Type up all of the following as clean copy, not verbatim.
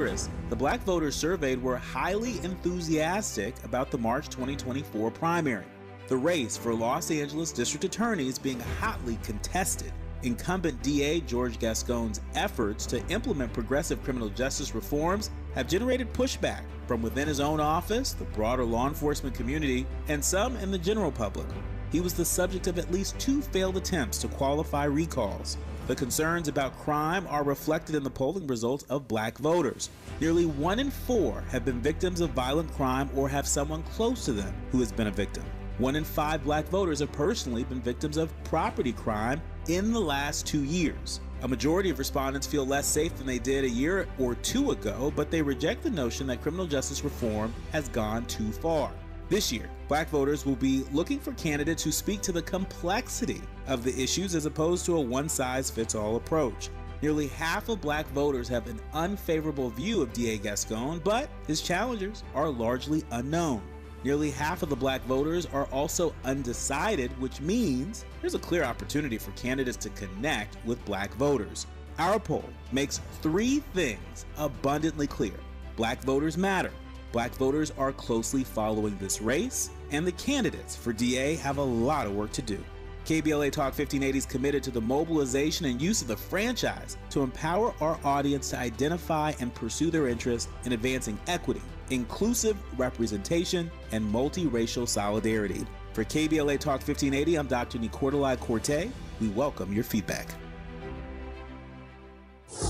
The black voters surveyed were highly enthusiastic about the March 2024 primary. The race for Los Angeles District Attorney is being hotly contested. Incumbent DA George Gascon's efforts to implement progressive criminal justice reforms have generated pushback from within his own office, the broader law enforcement community, and some in the general public. He was the subject of at least 2 failed attempts to qualify recalls. The concerns about crime are reflected in the polling results of black voters. Nearly 1 in 4 have been victims of violent crime or have someone close to them who has been a victim. 1 in 5 black voters have personally been victims of property crime in the last 2 years. A majority of respondents feel less safe than they did a year or 2 ago, but they reject the notion that criminal justice reform has gone too far. This year, black voters will be looking for candidates who speak to the complexity of the issues as opposed to a one-size-fits-all approach. Nearly half of black voters have an unfavorable view of DA Gascon, but his challengers are largely unknown. Nearly half of the black voters are also undecided, which means there's a clear opportunity for candidates to connect with black voters. Our poll makes 3 things abundantly clear. Black voters matter. Black voters are closely following this race, and the candidates for DA have a lot of work to do. KBLA Talk 1580 is committed to the mobilization and use of the franchise to empower our audience to identify and pursue their interests in advancing equity, inclusive representation, and multiracial solidarity. For KBLA Talk 1580, I'm Dr. Nicordelai Corte. We welcome your feedback.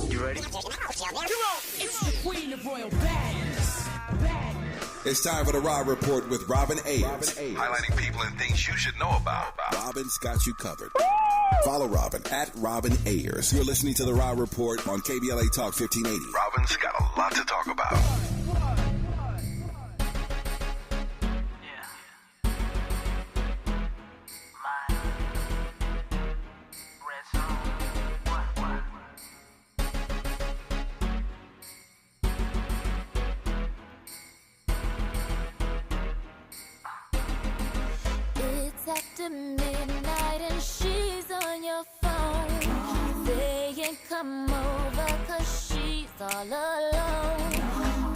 You ready? Come on! It's the queen of royal badness. It's time for the Raw Report with Robin Ayers. Highlighting people and things you should know about. Robin's got you covered. Follow Robin at Robin Ayers. You're listening to the Raw Report on KBLA Talk 1580. Robin's got a lot to talk about. Midnight and she's on your phone saying come over cause she's all alone.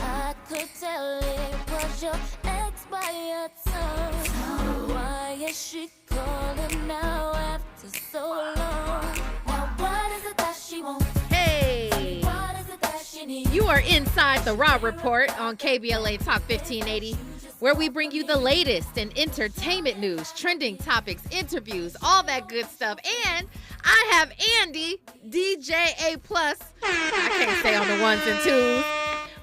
I could tell it was your ex by your tone. Why is she calling now after so long? Now what is it that she wants? Hey, What is it that she needs? you are inside the Raw Report on KBLA Talk 1580, where we bring you the latest in entertainment news, trending topics, interviews, all that good stuff. And I have Andy, DJ A+. I can't say on the ones and twos,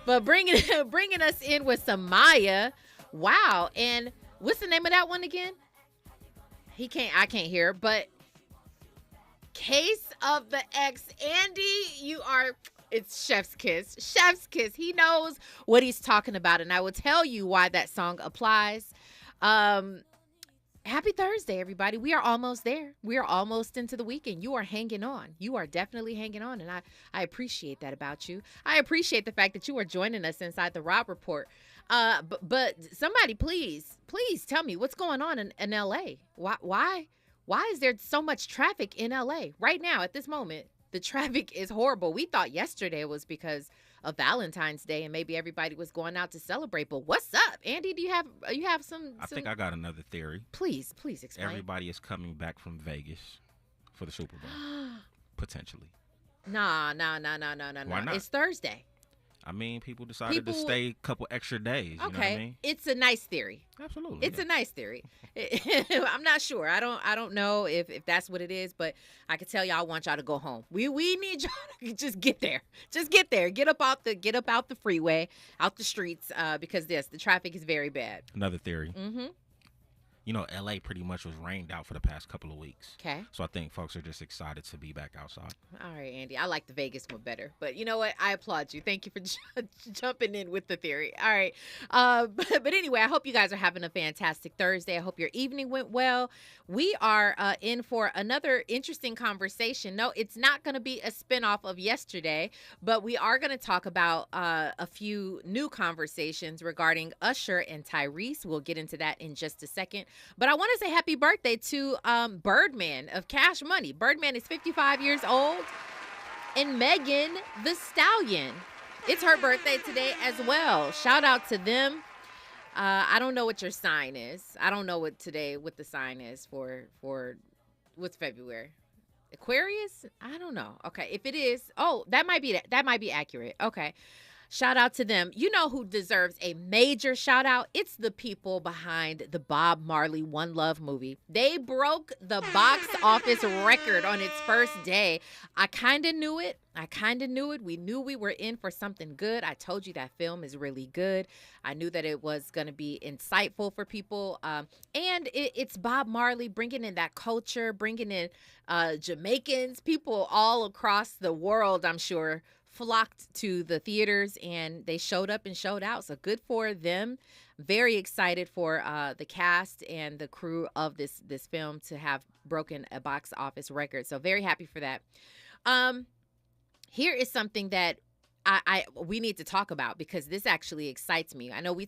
but bringing us in with some Maya. Wow. And what's the name of that one again? I can't hear, but Case of the Ex. Andy, it's Chef's Kiss. Chef's Kiss. He knows what he's talking about, and I will tell you why that song applies. Happy Thursday, everybody. We are almost there. We are almost into the weekend. You are hanging on. You are definitely hanging on, and I appreciate that about you. I appreciate the fact that you are joining us inside the Rob Report. But somebody, please tell me what's going on in L.A. Why is there so much traffic in L.A. right now at this moment? The traffic is horrible. We thought yesterday was because of Valentine's Day and maybe everybody was going out to celebrate. But what's up, Andy? Do you have some? I think I got another theory. Please explain. Everybody is coming back from Vegas for the Super Bowl, potentially. Nah. Why not? It's Thursday. I mean, people decided to stay a couple extra days. You know what I mean? It's a nice theory. Absolutely. It's a nice theory. I'm not sure. I don't know if that's what it is, but I can tell y'all I want y'all to go home. We need y'all to just get there. Just get there. Get up out the freeway, out the streets, because the traffic is very bad. Another theory. Mm-hmm. You know, L.A. pretty much was rained out for the past couple of weeks. Okay. So I think folks are just excited to be back outside. All right, Andy. I like the Vegas one better. But you know what? I applaud you. Thank you for jumping in with the theory. All right. But anyway, I hope you guys are having a fantastic Thursday. I hope your evening went well. We are in for another interesting conversation. No, it's not going to be a spinoff of yesterday, but we are going to talk about a few new conversations regarding Usher and Tyrese. We'll get into that in just a second. But I want to say happy birthday to Birdman of Cash Money. Birdman is 55 years old. And Megan Thee Stallion, It's her birthday today as well. Shout out to them. I don't know what your sign is. I don't know what the sign is for what's February. Aquarius? I don't know. Okay, if it is, that might be accurate. Okay. Shout out to them. You know who deserves a major shout out? It's the people behind the Bob Marley One Love movie. They broke the box office record on its first day. I kind of knew it. We knew we were in for something good. I told you that film is really good. I knew that it was going to be insightful for people. And it's Bob Marley bringing in that culture, bringing in Jamaicans, people all across the world, I'm sure, flocked to the theaters, and they showed up and showed out. So good for them. Very excited for the cast and the crew of this film to have broken a box office record. So very happy for that. Here is something that we need to talk about, because this actually excites me. I know we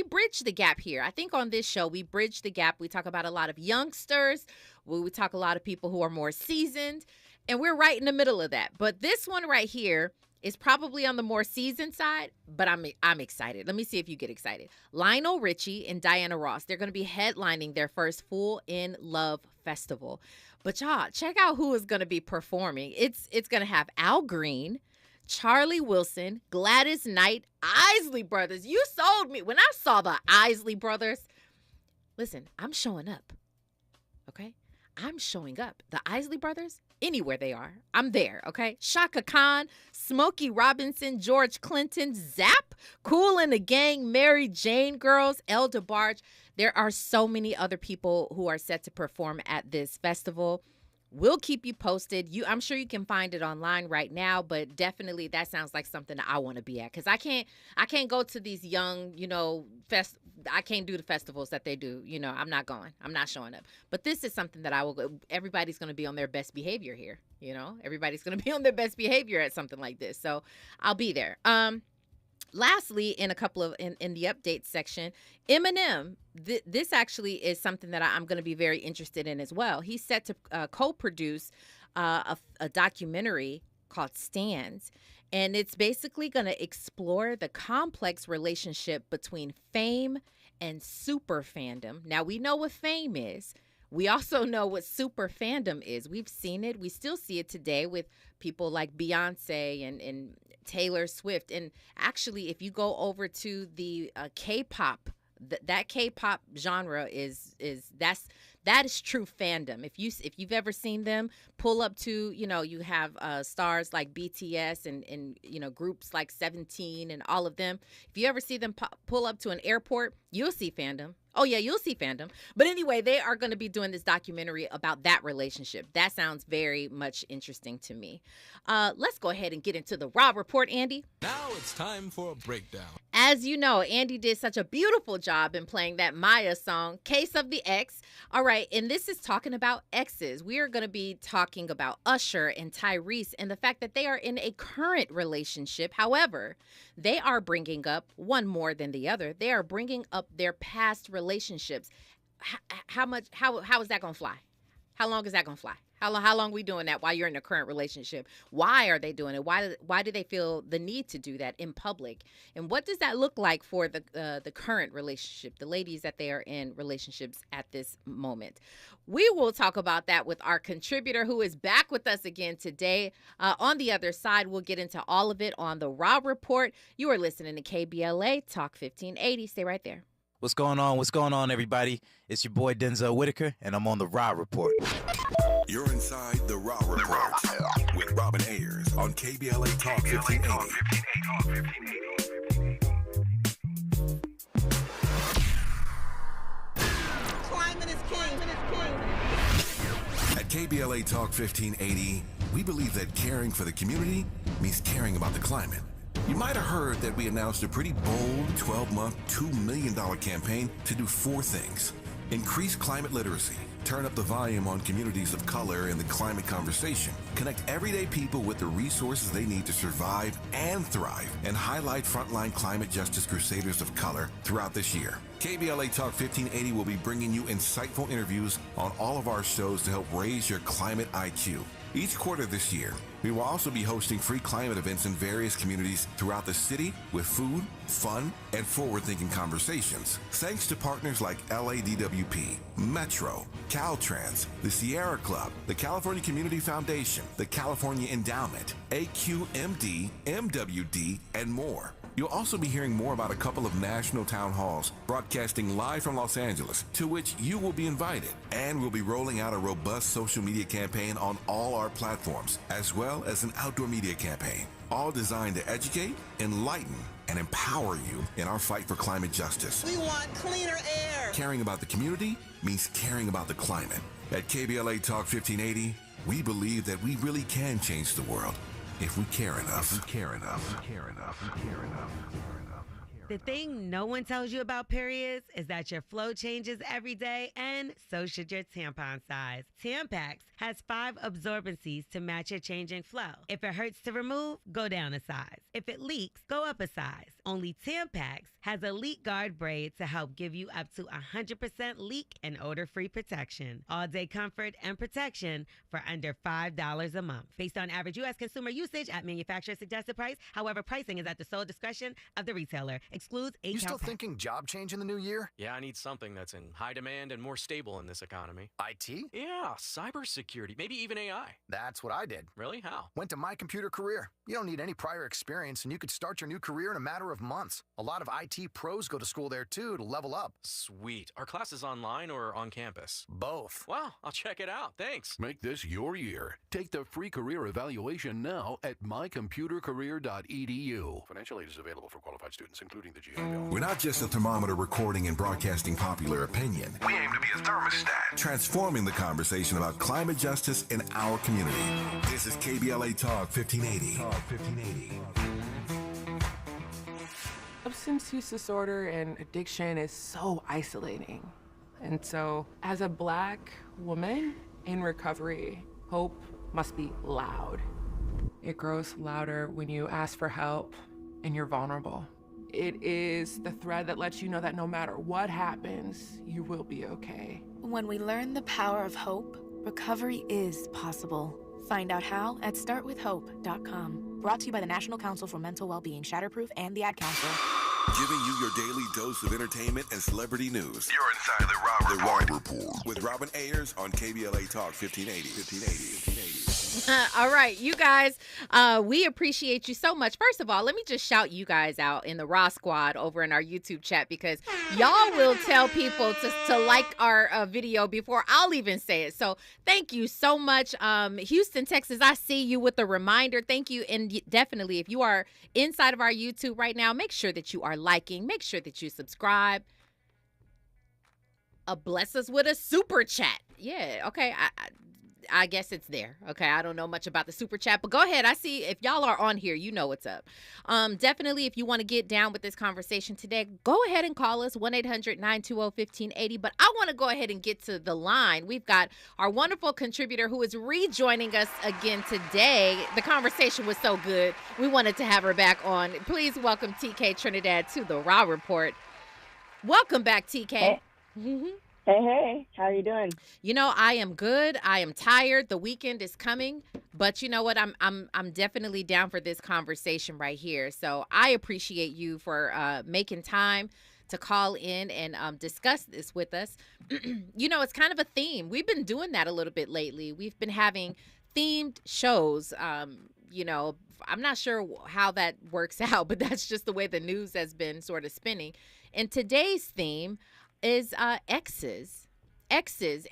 bridge the gap here. I think on this show we bridge the gap. We talk about a lot of youngsters. We talk a lot of people who are more seasoned. And we're right in the middle of that. But this one right here is probably on the more seasoned side, but I'm excited. Let me see if you get excited. Lionel Richie and Diana Ross, they're going to be headlining their first Full in Love festival. But y'all, check out who is going to be performing. It's going to have Al Green, Charlie Wilson, Gladys Knight, Isley Brothers. You sold me. When I saw the Isley Brothers, listen, I'm showing up, okay? I'm showing up. The Isley Brothers, anywhere they are, I'm there, okay? Shaka Khan, Smokey Robinson, George Clinton, Zapp, Kool and the Gang, Mary Jane Girls, El DeBarge. There are so many other people who are set to perform at this festival. We'll keep you posted. I'm sure you can find it online right now, but definitely that sounds like something that I want to be at, because I can't go to these young, I can't do the festivals that they do. I'm not going. I'm not showing up. But this is something that I will go. Everybody's going to be on their best behavior here. Everybody's going to be on their best behavior at something like this. So I'll be there. Lastly, in the updates section, Eminem, this actually is something that I'm going to be very interested in as well. He's set to co-produce a documentary called Stands, and it's basically going to explore the complex relationship between fame and super fandom. Now, we know what fame is. We also know what super fandom is. We've seen it. We still see it today with people like Beyonce and Taylor Swift. And actually, if you go over to the K-pop, that K-pop genre that is true fandom. If you've ever seen them pull up to, you have stars like BTS and groups like 17 and all of them. If you ever see them pull up to an airport, you'll see fandom. Oh, yeah, you'll see fandom. But anyway, they are going to be doing this documentary about that relationship. That sounds very much interesting to me. Let's go ahead and get into the Raw Report, Andy. Now it's time for a breakdown. As you know, Andy did such a beautiful job in playing that Maya song, Case of the Ex. All right, and this is talking about exes. We are going to be talking about Usher and Tyrese and the fact that they are in a current relationship. However, they are bringing up one more than the other. They are bringing up their past relationships. How is that going to fly? How long is that going to fly? How long are we doing that while you're in a current relationship? Why are they doing it? Why do they feel the need to do that in public? And what does that look like for the current relationship, the ladies that they are in relationships at this moment? We will talk about that with our contributor who is back with us again today. On the other side, we'll get into all of it on the Raw Report. You are listening to KBLA Talk 1580. Stay right there. What's going on? What's going on, everybody? It's your boy Denzel Whitaker, and I'm on the Raw Report. You're inside the Raw Report with Robin Ayers on KBLA Talk 1580. Climate is king. At KBLA Talk 1580, we believe that caring for the community means caring about the climate. You might have heard that we announced a pretty bold 12-month, $2 million campaign to do 4 things. Increase climate literacy, turn up the volume on communities of color in the climate conversation, connect everyday people with the resources they need to survive and thrive, and highlight frontline climate justice crusaders of color throughout this year. KBLA Talk 1580 will be bringing you insightful interviews on all of our shows to help raise your climate IQ. Each quarter this year, We will also be hosting free climate events in various communities throughout the city with food, fun, and forward-thinking conversations. Thanks to partners like LADWP, Metro, Caltrans, the Sierra Club, the California Community Foundation, the California Endowment, AQMD, MWD, and more. You'll also be hearing more about a couple of national town halls broadcasting live from Los Angeles, to which you will be invited. And we'll be rolling out a robust social media campaign on all our platforms, as well as an outdoor media campaign, all designed to educate, enlighten, and empower you in our fight for climate justice. We want cleaner air. Caring about the community means caring about the climate. At KBLA Talk 1580, we believe that we really can change the world if we care enough. If we care enough. If we care enough. If we care enough. The thing no one tells you about periods is that your flow changes every day, and so should your tampon size. Tampax has 5 absorbencies to match your changing flow. If it hurts to remove, go down a size. If it leaks, go up a size. Only Tampax has a leak guard braid to help give you up to 100% leak and odor-free protection. All-day comfort and protection for under $5 a month. Based on average U.S. consumer usage at manufacturer's suggested price. However, pricing is at the sole discretion of the retailer. Excludes 8 You still pack. thinking job change in the new year? Yeah, I need something that's in high demand and more stable in this economy. IT? Yeah, cybersecurity, maybe even AI. That's what I did. Really? How? Went to My Computer Career. You don't need any prior experience, and you could start your new career in a matter of months. A lot of IT pros go to school there, too, to level up. Sweet. Are classes online or on campus? Both. Wow, I'll check it out. Thanks. Make this your year. Take the free career evaluation now at mycomputercareer.edu. Financial aid is available for qualified students, including the GABL. We're not just a thermometer recording and broadcasting popular opinion. We aim to be a thermostat, Transforming the conversation about climate justice in our community. This is KBLA Talk 1580. Substance use disorder and addiction is so isolating. And so, as a Black woman in recovery, hope must be loud. It grows louder when you ask for help and you're vulnerable. It is the thread that lets you know that no matter what happens, you will be okay. When we learn the power of hope, recovery is possible. Find out how at startwithhope.com. Brought to you by the National Council for Mental Wellbeing, Shatterproof, and the Ad Council. Giving you your daily dose of entertainment and celebrity news. You're inside the Rob Report. With Robin Ayers on KBLA Talk 1580. All right, you guys, we appreciate you so much. First of all, let me just shout you guys out in the Raw Squad over in our YouTube chat, because y'all will tell people to like our video before I'll even say it. So thank you so much. Houston, Texas, I see you with the reminder. Thank you. And definitely, if you are inside of our YouTube right now, make sure that you are liking. Make sure that you subscribe. Bless us with a super chat. Yeah, okay. I guess it's there. Okay, I don't know much about the super chat, but go ahead. I see if y'all are on here, you know what's up. Definitely, if you want to get down with this conversation today, go ahead and call us 1-800-920-1580. But I want to go ahead and get to the line. We've got our wonderful contributor who is rejoining us again today. The conversation was so good, we wanted to have her back on. Please welcome TK Trinidad to the Raw Report. Welcome back, TK. Hey. Hey, how are you doing? You know, I am good. I am tired. The weekend is coming, but you know what? I'm definitely down for this conversation right here. So I appreciate you for making time to call in and discuss this with us. You know, it's kind of a theme. We've been doing that a little bit lately. We've been having themed shows. You know, I'm not sure how that works out, but that's just the way the news has been sort of spinning. And today's theme is exes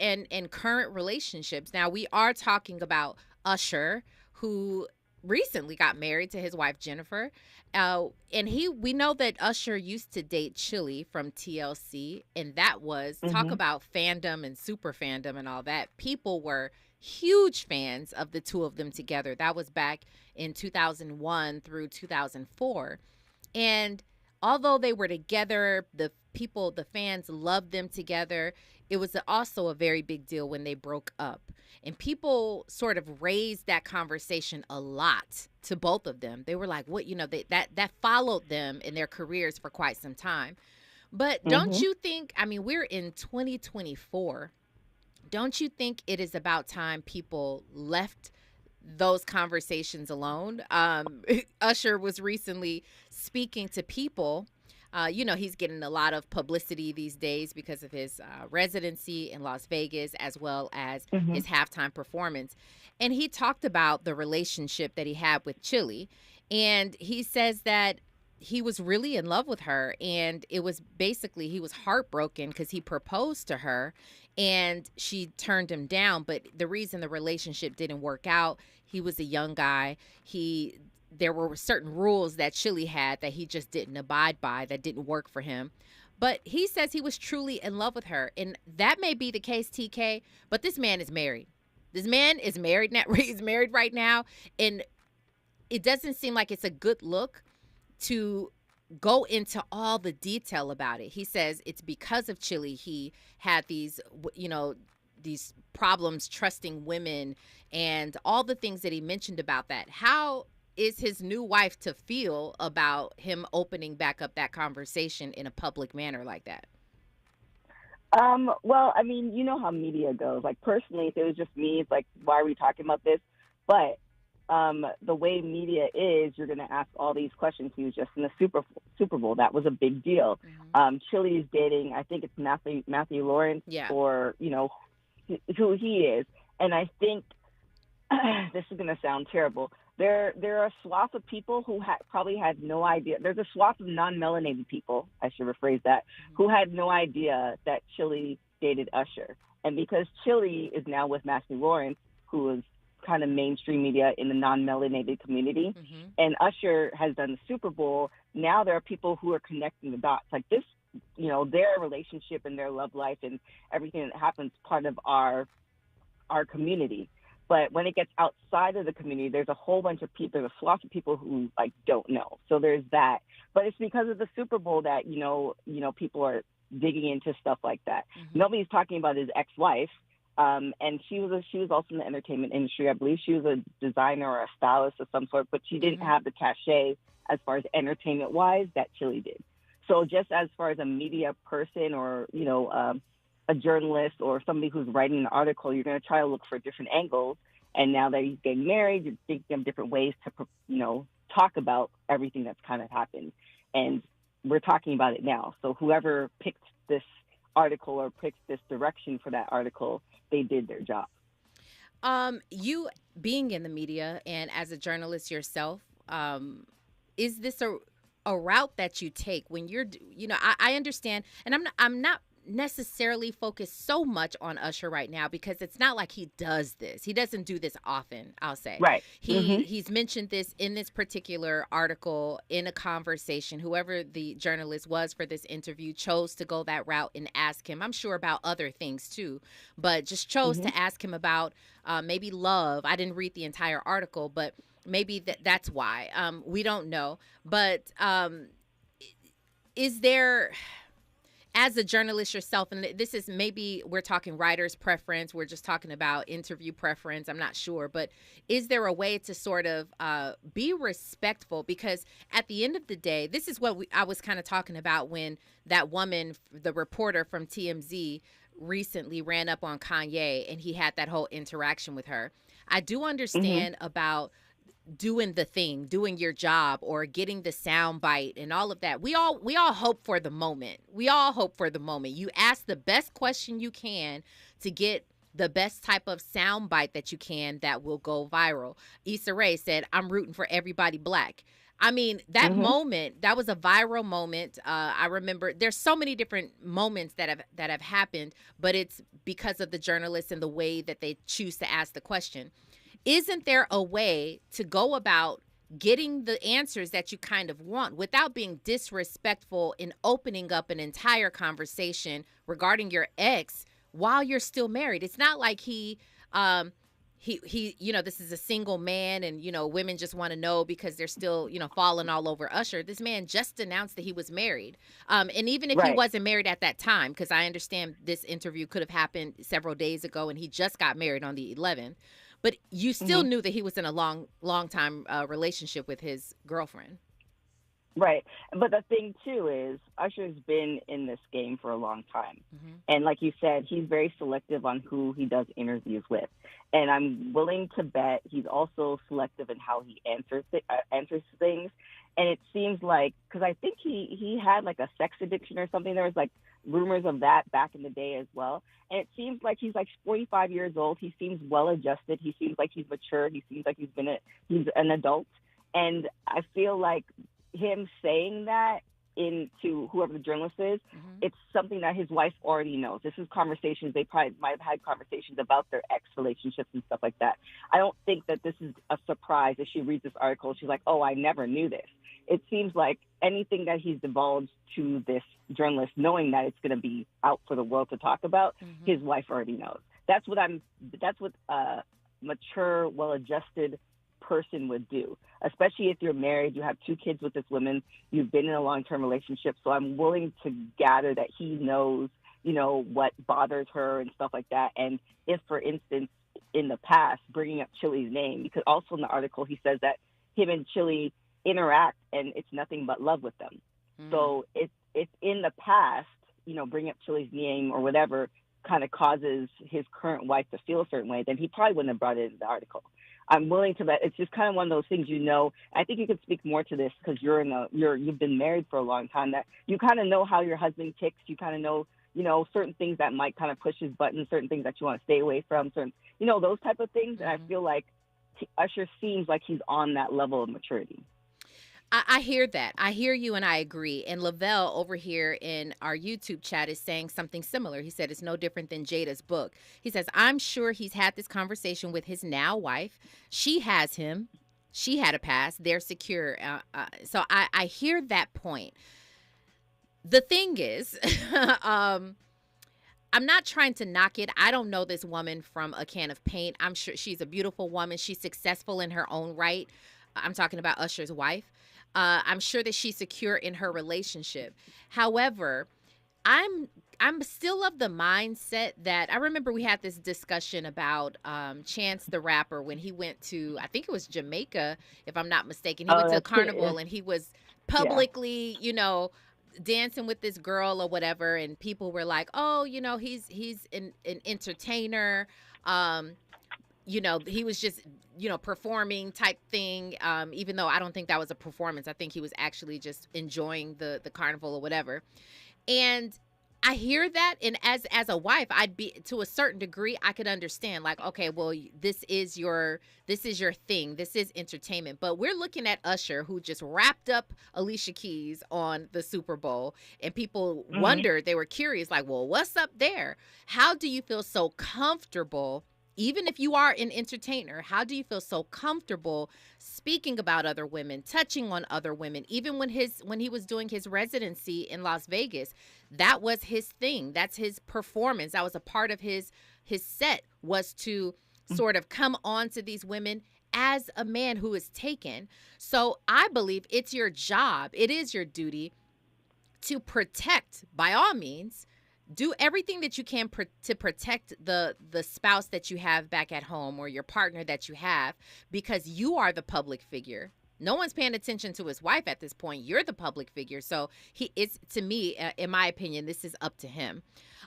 and current relationships. Now, we are talking about Usher, who recently got married to his wife Jennifer, and we know that Usher used to date Chili from TLC, and that was talk about fandom and super fandom and all that. People were huge fans of the two of them together. That was back in 2001 through 2004, and although they were together, the fans loved them together. It was also a very big deal when they broke up. And people sort of raised that conversation a lot to both of them. They were like, what, you know, that followed them in their careers for quite some time. But don't you think, I mean, we're in 2024. Don't you think it is about time people left those conversations alone. Usher was recently speaking to people. He's getting a lot of publicity these days because of his residency in Las Vegas, as well as his halftime performance. And he talked about the relationship that he had with Chili. And he says that he was really in love with her. And it was basically, he was heartbroken because he proposed to her and she turned him down. But the reason the relationship didn't work out, he was a young guy. There were certain rules that Chili had that he just didn't abide by, that didn't work for him. But he says he was truly in love with her. And that may be the case, TK, but this man is married. This man is married now. He's married right now. And it doesn't seem like it's a good look to go into all the detail about it. He says it's because of Chili he had these problems trusting women and all the things that he mentioned about that. How is his new wife to feel about him opening back up that conversation in a public manner like that? Well, I mean, you know how media goes. Like, personally, if it was just me, it's like, why are we talking about this? But the way media is, you're going to ask all these questions. He was just in the Super Bowl. That was a big deal. Chili's dating, I think it's Matthew Lawrence, or, who he is. And I think, this is going to sound terrible, there are a swath of people who probably had no idea. There's a swath of non-melanated people, I should rephrase that, who had no idea that Chili dated Usher. And because Chili is now with Matthew Lawrence, who is kind of mainstream media in the non-melanated community, and Usher has done the Super Bowl, now there are people who are connecting the dots. Like this, their relationship and their love life and everything that happens part of our community. But when it gets outside of the community, there's a whole bunch of people, there's a swath of people who don't know. So there's that. But it's because of the Super Bowl that, people are digging into stuff like that. Nobody's talking about his ex-wife. And she was also in the entertainment industry. I believe she was a designer or a stylist of some sort, but she didn't have the cachet as far as entertainment-wise that Chili did. So just as far as a media person or, a journalist or somebody who's writing an article, you're going to try to look for different angles. And now that he's getting married, you're thinking of different ways to, talk about everything that's kind of happened. And we're talking about it now. So whoever picked this article or picked this direction for that article, they did their job. You being in the media and as a journalist yourself, is this a route that you take when you're, I understand, and I'm not necessarily focused so much on Usher right now because it's not like he does this. He doesn't do this often, I'll say. Right. He's mentioned this in this particular article in a conversation. Whoever the journalist was for this interview chose to go that route and ask him, I'm sure about other things too, but just chose to ask him about maybe love. I didn't read the entire article, but maybe that's why. We don't know. But is there, as a journalist yourself, and this is maybe we're talking writer's preference, we're just talking about interview preference, I'm not sure, but is there a way to sort of be respectful? Because at the end of the day, this is what I was kind of talking about when that woman, the reporter from TMZ, recently ran up on Kanye and he had that whole interaction with her. I do understand about doing the thing, doing your job, or getting the sound bite and all of that. We all hope for the moment. We all hope for the moment. You ask the best question you can to get the best type of sound bite that you can that will go viral. Issa Rae said, I'm rooting for everybody black. I mean, that moment, that was a viral moment. I remember there's so many different moments that have happened, but it's because of the journalists and the way that they choose to ask the question. Isn't there a way to go about getting the answers that you kind of want without being disrespectful in opening up an entire conversation regarding your ex while you're still married? It's not like he this is a single man and, women just want to know because they're still, falling all over Usher. This man just announced that he was married. And even if he wasn't married at that time, because I understand this interview could have happened several days ago and he just got married on the 11th. But you still knew that he was in a long time relationship with his girlfriend. Right. But the thing, too, is Usher's been in this game for a long time. And like you said, he's very selective on who he does interviews with. And I'm willing to bet he's also selective in how he answers things. And it seems like, because I think he had like a sex addiction or something. There was like rumors of that back in the day as well. And it seems like he's like 45 years old. He seems well adjusted. He seems like he's mature. He seems like he's an adult. And I feel like him saying that to whoever the journalist is, it's something that his wife already knows. This is conversations. They probably might have had conversations about their ex relationships and stuff like that. I don't think that this is a surprise. If she reads this article, she's like, oh, I never knew this. It seems like anything that he's divulged to this journalist, knowing that it's going to be out for the world to talk about, his wife already knows. That's what a mature, well-adjusted person would do, especially if you're married, you have 2 kids with this woman, you've been in a long-term relationship. So I'm willing to gather that he knows, what bothers her and stuff like that. And if, for instance, in the past, bringing up Chili's name, because also in the article he says that him and Chili interact and it's nothing but love with them. So if in the past, bringing up Chili's name or whatever kind of causes his current wife to feel a certain way, then he probably wouldn't have brought it in the article. I'm willing to bet it's just kind of one of those things, I think you could speak more to this because you've been married for a long time, that you kind of know how your husband ticks. You kind of know, certain things that might kind of push his buttons, certain things that you want to stay away from, certain, those type of things. And I feel like Usher seems like he's on that level of maturity. I hear that. I hear you and I agree. And Lavelle over here in our YouTube chat is saying something similar. He said it's no different than Jada's book. He says, I'm sure he's had this conversation with his now wife. She has him. She had a past. They're secure. So I hear that point. The thing is, I'm not trying to knock it. I don't know this woman from a can of paint. I'm sure she's a beautiful woman. She's successful in her own right. I'm talking about Usher's wife. I'm sure that she's secure in her relationship. However, I'm still of the mindset that I remember we had this discussion about Chance the Rapper when he went to, I think it was Jamaica, if I'm not mistaken. He went to a carnival and he was publicly, dancing with this girl or whatever, and people were like, oh, he's an entertainer. He was just, performing type thing, even though I don't think that was a performance. I think he was actually just enjoying the carnival or whatever. And I hear that, and as a wife, I'd be, to a certain degree, I could understand, like, okay, well, this is your thing. This is entertainment. But we're looking at Usher, who just wrapped up Alicia Keys on the Super Bowl, and people wondered, they were curious, like, well, what's up there? How do you feel so comfortable? Even if you are an entertainer, how do you feel so comfortable speaking about other women, touching on other women? Even when he was doing his residency in Las Vegas, that was his thing. That's his performance. That was a part of his set, was to sort of come on to these women as a man who is taken. So I believe it's your job. It is your duty to protect, by all means. Do everything that you can to protect the spouse that you have back at home or your partner that you have, because you are the public figure. No one's paying attention to his wife at this point. You're the public figure. So to me, in my opinion, this is up to him.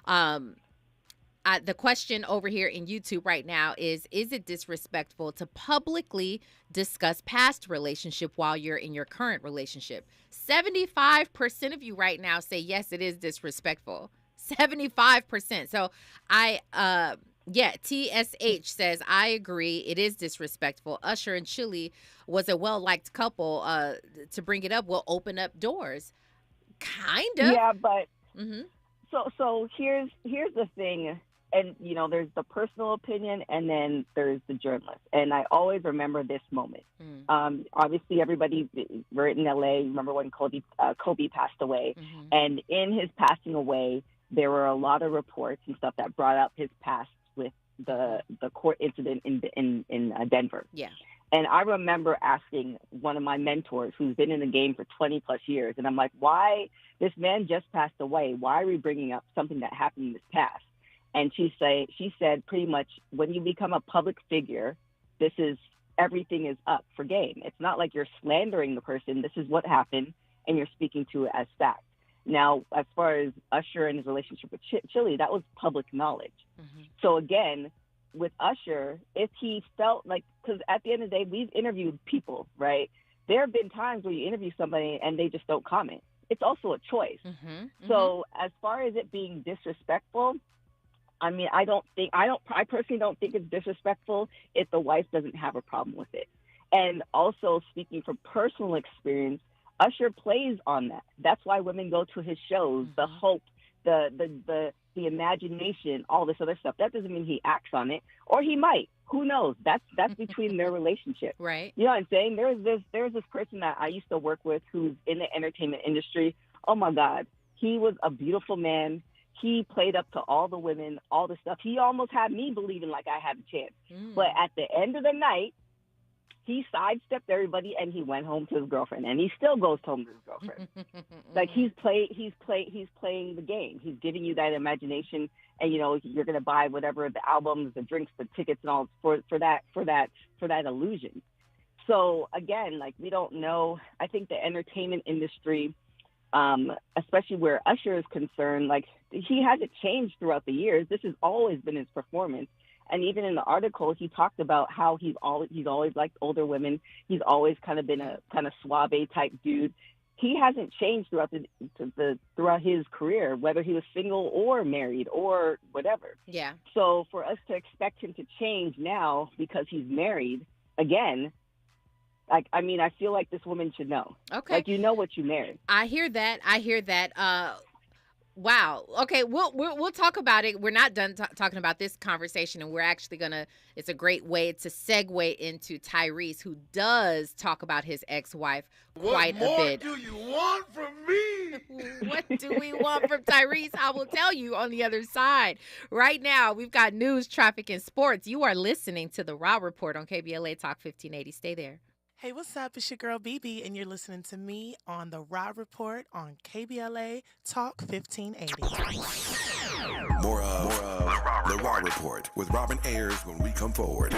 The question over here in YouTube right now is it disrespectful to publicly discuss past relationship while you're in your current relationship? 75% of you right now say, yes, it is disrespectful. 75%. So TSH says, I agree. It is disrespectful. Usher and Chili was a well-liked couple. To bring it up will open up doors. Kind of. Yeah, but so here's the thing. And, there's the personal opinion and then there's the journalist. And I always remember this moment. Obviously, everybody, we're in L.A. Remember when Kobe passed away. And in his passing away, there were a lot of reports and stuff that brought up his past with the court incident in Denver. Yeah. And I remember asking one of my mentors who's been in the game for 20 plus years, and I'm like, why, this man just passed away, why are we bringing up something that happened in his past? And she said pretty much, when you become a public figure, everything is up for game. It's not like you're slandering the person. This is what happened, and you're speaking to it as fact. Now, as far as Usher and his relationship with Chili, that was public knowledge. Mm-hmm. So again, with Usher, if he felt like, because at the end of the day, we've interviewed people, right? There have been times where you interview somebody and they just don't comment. It's also a choice. Mm-hmm. So as far as it being disrespectful, I mean, I personally don't think it's disrespectful if the wife doesn't have a problem with it. And also, speaking from personal experience, Usher plays on that. That's why women go to his shows, the hope, the imagination, all this other stuff. That doesn't mean he acts on it, or he might. Who knows? That's between their relationship. Right. You know what I'm saying? There's this person that I used to work with who's in the entertainment industry. Oh my God. He was a beautiful man. He played up to all the women, all the stuff. He almost had me believing like I had a chance. But at the end of the night, he sidestepped everybody and he went home to his girlfriend, and he still goes home to his girlfriend. Like he's playing the game. He's giving you that imagination, and you're gonna buy whatever, the albums, the drinks, the tickets, and all for that illusion. So again, like, we don't know. I think the entertainment industry, especially where Usher is concerned, like, he hasn't changed throughout the years. This has always been his performance. And even in the article, he talked about how he's always liked older women. He's always kind of been a kind of suave type dude. He hasn't changed throughout his career, whether he was single or married or whatever. Yeah. So for us to expect him to change now because he's married again, like, I mean, I feel like this woman should know. Okay. Like, you know what you married. I hear that. Wow. Okay, we'll talk about it. We're not done talking about this conversation, and we're actually gonna. It's a great way to segue into Tyrese, who does talk about his ex-wife quite a bit. What more do you want from me? What do we want from Tyrese? I will tell you on the other side. Right now, we've got news, traffic, and sports. You are listening to the Raw Report on KBLA Talk 1580. Stay there. Hey, what's up? It's your girl, BB, and you're listening to me on the Raw Report on KBLA Talk 1580. More of the Raw Report with Robin Ayers when we come forward.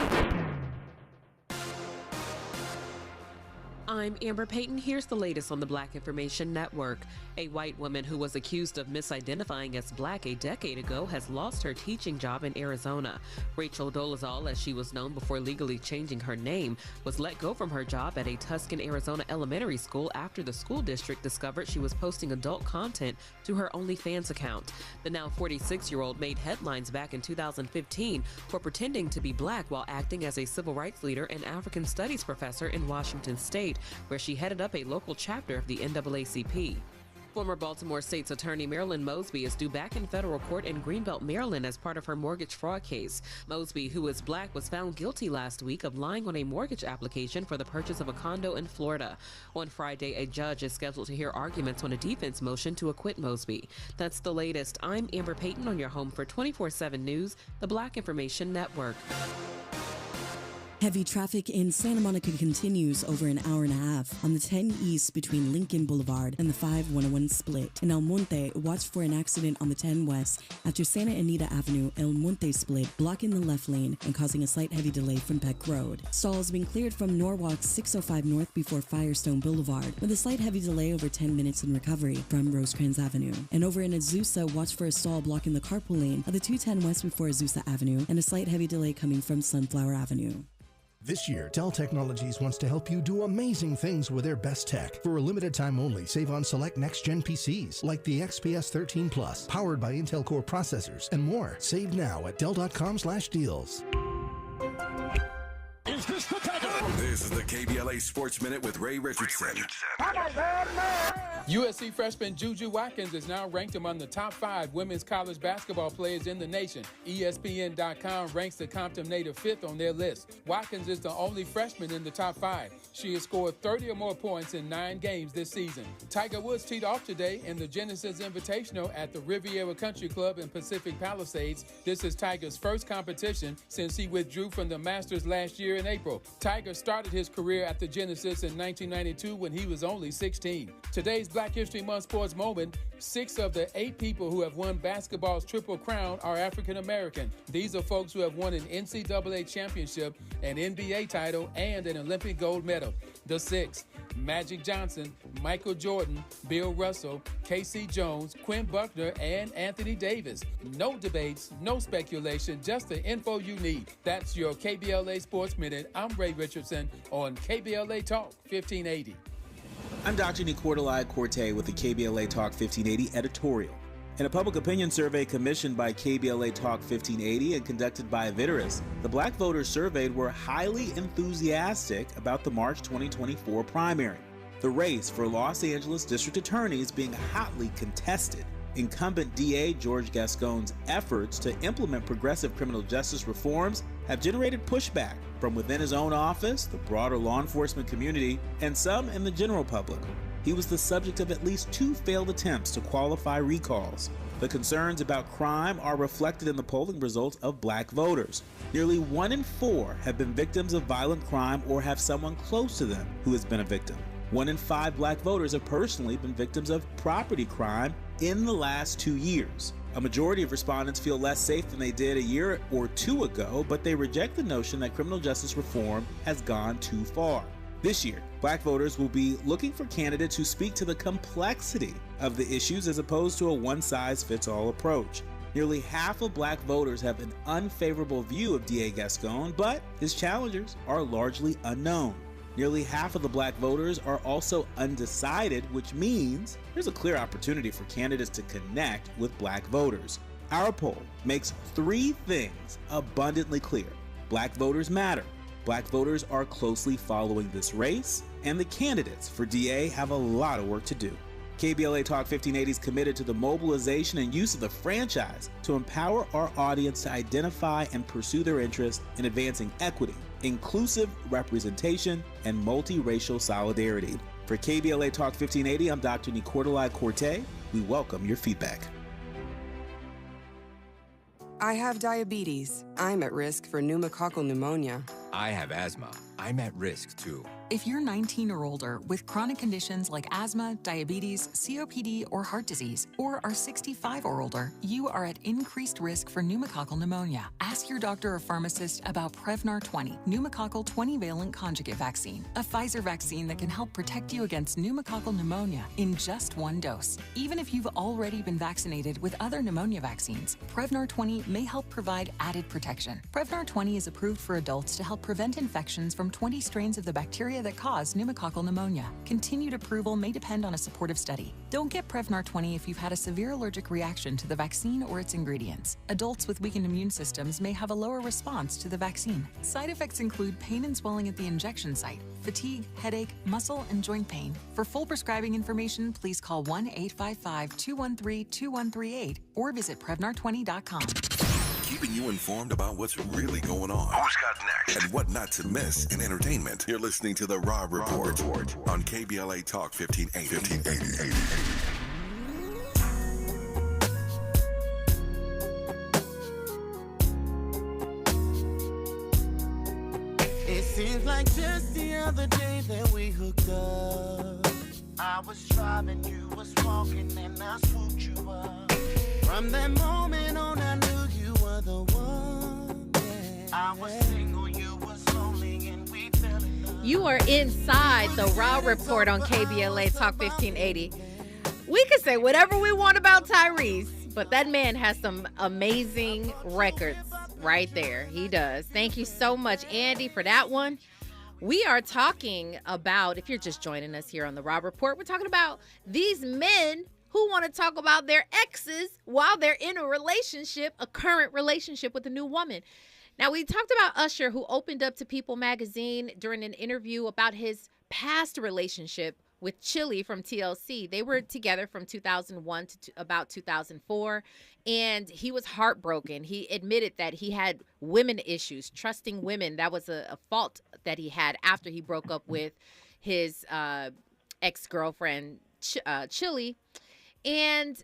I'm Amber Payton. Here's the latest on the Black Information Network. A white woman who was accused of misidentifying as black a decade ago has lost her teaching job in Arizona. Rachel Dolezal, as she was known before legally changing her name, was let go from her job at a Tucson, Arizona elementary school after the school district discovered she was posting adult content to her OnlyFans account. The now 46-year-old made headlines back in 2015 for pretending to be black while acting as a civil rights leader and African studies professor in Washington State, where she headed up a local chapter of the NAACP. Former Baltimore State's Attorney Marilyn Mosby is due back in federal court in Greenbelt, Maryland as part of her mortgage fraud case. Mosby, who is black, was found guilty last week of lying on a mortgage application for the purchase of a condo in Florida. On Friday, a judge is scheduled to hear arguments on a defense motion to acquit Mosby. That's the latest. I'm Amber Payton on your home for 24/7 News, the Black Information Network. Heavy traffic in Santa Monica continues over an hour and a half on the 10 East between Lincoln Boulevard and the 5-101 split. In El Monte, watch for an accident on the 10 West after Santa Anita Avenue, El Monte split, blocking the left lane and causing a slight heavy delay from Peck Road. Stalls being cleared from Norwalk 605 North before Firestone Boulevard, with a slight heavy delay over 10 minutes in recovery from Rosecrans Avenue. And over in Azusa, watch for a stall blocking the carpool lane of the 210 West before Azusa Avenue and a slight heavy delay coming from Sunflower Avenue. This year, Dell Technologies wants to help you do amazing things with their best tech. For a limited time only, save on select next-gen PCs like the XPS 13 Plus, powered by Intel Core processors, and more. Save now at Dell.com/deals. This is the KBLA Sports Minute with Ray Richardson. USC freshman Juju Watkins is now ranked among the top 5 women's college basketball players in the nation. ESPN.com ranks the Compton native 5th on their list. Watkins is the only freshman in the top 5. She has scored 30 or more points in 9 games this season. Tiger Woods teed off today in the Genesis Invitational at the Riviera Country Club in Pacific Palisades. This is Tiger's first competition since he withdrew from the Masters last year in April. Tiger started his career at the Genesis in 1992 when he was only 16. Today's Black History Month sports moment, 6 of the 8 people who have won basketball's Triple Crown are African American. These are folks who have won an NCAA championship, an NBA title, and an Olympic gold medal. The 6th, Magic Johnson, Michael Jordan, Bill Russell, Casey Jones, Quinn Buckner, and Anthony Davis. No debates, no speculation, just the info you need. That's your KBLA Sports Minute. I'm Ray Richardson on KBLA Talk 1580. I'm Dr. Nicordelai Corte with the KBLA Talk 1580 editorial. In a public opinion survey commissioned by KBLA Talk 1580 and conducted by Viteris, the black voters surveyed were highly enthusiastic about the March 2024 primary. The race for Los Angeles district attorneys being hotly contested. Incumbent DA George Gascon's efforts to implement progressive criminal justice reforms have generated pushback from within his own office, the broader law enforcement community, and some in the general public. He was the subject of at least 2 failed attempts to qualify recalls. The concerns about crime are reflected in the polling results of black voters. Nearly 1 in 4 have been victims of violent crime or have someone close to them who has been a victim. 1 in 5 black voters have personally been victims of property crime in the last 2 years. A majority of respondents feel less safe than they did a year or 2 ago, but they reject the notion that criminal justice reform has gone too far. This year, black voters will be looking for candidates who speak to the complexity of the issues as opposed to a one-size-fits-all approach. Nearly half of black voters have an unfavorable view of DA Gascon, but his challengers are largely unknown. Nearly half of the black voters are also undecided, which means there's a clear opportunity for candidates to connect with black voters. Our poll makes 3 things abundantly clear. Black voters matter. Black voters are closely following this race, and the candidates for DA have a lot of work to do. KBLA Talk 1580 is committed to the mobilization and use of the franchise to empower our audience to identify and pursue their interests in advancing equity, inclusive representation, and multiracial solidarity. For KBLA Talk 1580, I'm Dr. Nicordelai Corte. We welcome your feedback. I have diabetes. I'm at risk for pneumococcal pneumonia. I have asthma. I'm at risk too. If you're 19 or older with chronic conditions like asthma, diabetes, COPD, or heart disease, or are 65 or older, you are at increased risk for pneumococcal pneumonia. Ask your doctor or pharmacist about Prevnar 20, pneumococcal 20-valent conjugate vaccine, a Pfizer vaccine that can help protect you against pneumococcal pneumonia in just 1 dose. Even if you've already been vaccinated with other pneumonia vaccines, Prevnar 20 may help provide added protection. Prevnar 20 is approved for adults to help prevent infections from 20 strains of the bacteria that cause pneumococcal pneumonia. Continued approval may depend on a supportive study. Don't get Prevnar 20 if you've had a severe allergic reaction to the vaccine or its ingredients. Adults with weakened immune systems may have a lower response to the vaccine. Side effects include pain and swelling at the injection site, fatigue, headache, muscle, and joint pain. For full prescribing information, please call 1-855-213-2138 or visit Prevnar20.com. Keeping you informed about what's really going on. Who's got next? And what not to miss in entertainment. You're listening to The Rob Report on KBLA Talk 1580. It seems like just the other day that we hooked up. I was driving, you was walking, and I swooped you up. From that moment on, I knew you were the one. Yeah. I was single, you was lonely, and we fell in love. You are inside The Raw Report on KBLA Talk 1580. We can say whatever we want about Tyrese, but that man has some amazing records right there. He does. Thank you so much, Andy, for that one. We are talking about, if you're just joining us here on The Raw Report, we're talking about these men who want to talk about their exes while they're in a relationship, a current relationship with a new woman. Now, we talked about Usher, who opened up to People magazine during an interview about his past relationship with Chili from TLC. They were together from 2001 to about 2004, and he was heartbroken. He admitted that he had women issues, trusting women. That was a fault that he had after he broke up with his ex-girlfriend, Chili. And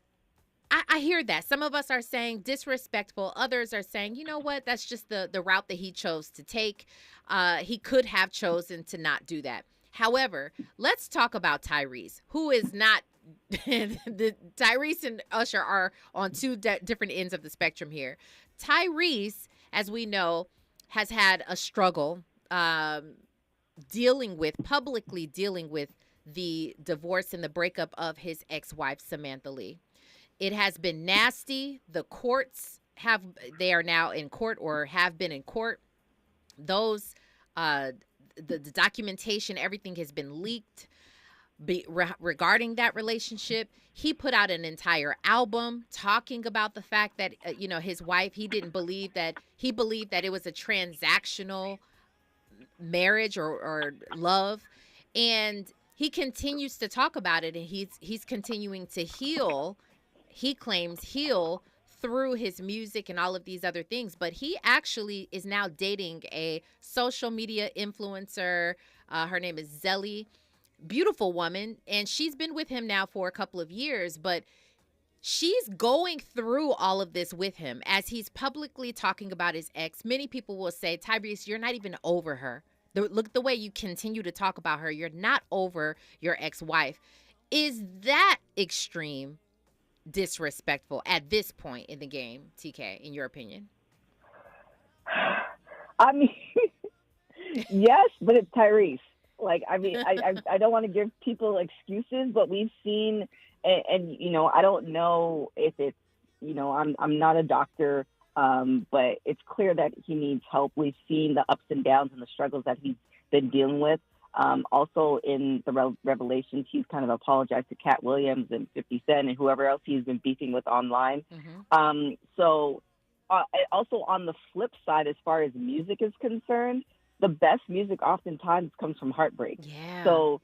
I hear that. Some of us are saying disrespectful. Others are saying, you know what, that's just the route that he chose to take. He could have chosen to not do that. However, let's talk about Tyrese, who is not Tyrese and Usher are on two different ends of the spectrum here. Tyrese, as we know, has had a struggle publicly dealing with the divorce and the breakup of his ex-wife, Samantha Lee. It has been nasty. The courts they are now in court or have been in court. Those, the documentation, everything has been leaked regarding that relationship. He put out an entire album talking about the fact that, his wife, he believed that it was a transactional marriage or love. And he continues to talk about it, and he's continuing to heal. He claims heal through his music and all of these other things. But he actually is now dating a social media influencer. Her name is Zelly. Beautiful woman. And she's been with him now for a couple of years. But she's going through all of this with him as he's publicly talking about his ex. Many people will say, Tyrese, you're not even over her. Look the way you continue to talk about her. You're not over your ex-wife. Is that extreme disrespectful at this point in the game, TK, in your opinion? I mean, yes, but it's Tyrese. Like, I mean, I don't want to give people excuses, but we've seen, and I don't know if it's, I'm not a doctor, but it's clear that he needs help. We've seen the ups and downs and the struggles that he's been dealing with. Also in the revelations, he's kind of apologized to Cat Williams and 50 Cent and whoever else he's been beefing with online. Also on the flip side, as far as music is concerned, the best music oftentimes comes from heartbreak. Yeah. So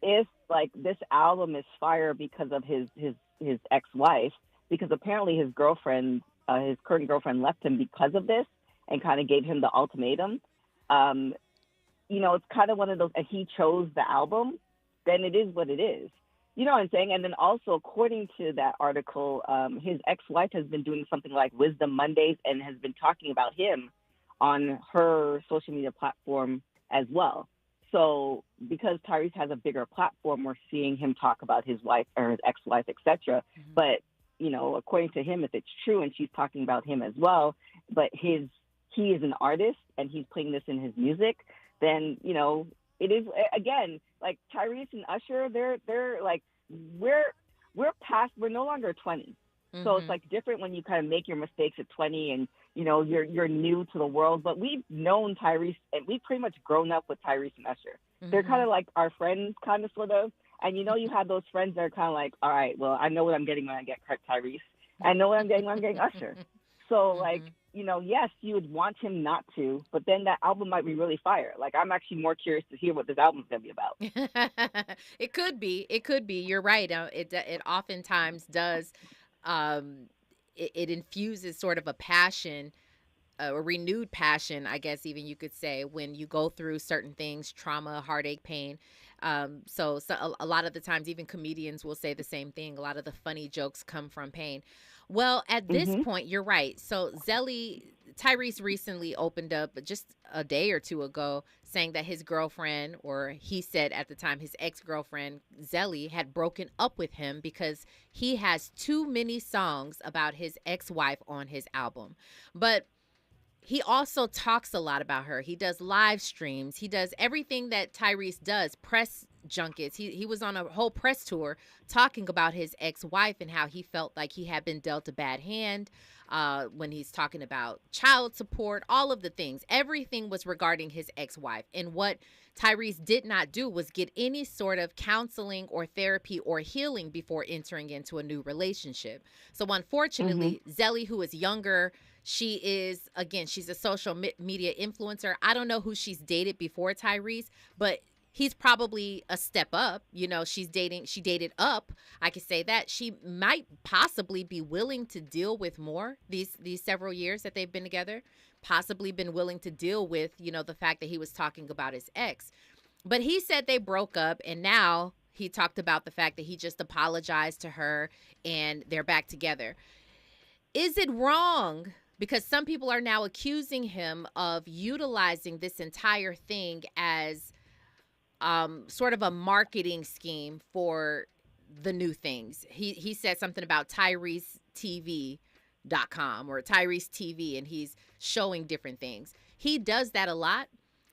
if like this album is fire because of his ex-wife, because apparently his girlfriend, his current girlfriend left him because of this and kind of gave him the ultimatum. It's kind of one of those, and he chose the album, then it is what it is. You know what I'm saying? And then also, according to that article, his ex-wife has been doing something like Wisdom Mondays and has been talking about him on her social media platform as well. So because Tyrese has a bigger platform, we're seeing him talk about his wife or his ex-wife, etc. But, according to him, if it's true and she's talking about him as well, but he is an artist and he's playing this in his music, then, it is, again, like Tyrese and Usher, they're like, we're no longer 20. So it's like different when you kind of make your mistakes at 20 and, you're new to the world. But we've known Tyrese and we've pretty much grown up with Tyrese and Usher. They're kind of like our friends, kind of, sort of. And, you have those friends that are kind of like, all right, well, I know what I'm getting when I get Tyrese. I know what I'm getting when I'm getting Usher. So, like, yes, you would want him not to, but then that album might be really fire. Like, I'm actually more curious to hear what this album's going to be about. It could be. You're right. It oftentimes does. It infuses sort of a passion, a renewed passion, I guess even you could say, when you go through certain things, trauma, heartache, pain. So a lot of the times, even comedians will say the same thing. A lot of the funny jokes come from pain. Well, at this point, you're right. So Tyrese recently opened up just a day or two ago saying that his girlfriend, or he said at the time his ex-girlfriend, Zelly, had broken up with him because he has too many songs about his ex-wife on his album. But he also talks a lot about her. He does live streams. He does everything that Tyrese does, press junkets. He was on a whole press tour talking about his ex-wife and how he felt like he had been dealt a bad hand when he's talking about child support, all of the things. Everything was regarding his ex-wife. And what Tyrese did not do was get any sort of counseling or therapy or healing before entering into a new relationship. So unfortunately, Zelly, who is younger, she's a social media influencer. I don't know who she's dated before Tyrese, but he's probably a step up. She dated up. I could say that. She might possibly be willing to deal with more these several years that they've been together, possibly been willing to deal with, the fact that he was talking about his ex. But he said they broke up, and now he talked about the fact that he just apologized to her and they're back together. Is it wrong? Because some people are now accusing him of utilizing this entire thing as sort of a marketing scheme for the new things. He said something about TyreseTV.com or Tyrese TV, and he's showing different things. He does that a lot,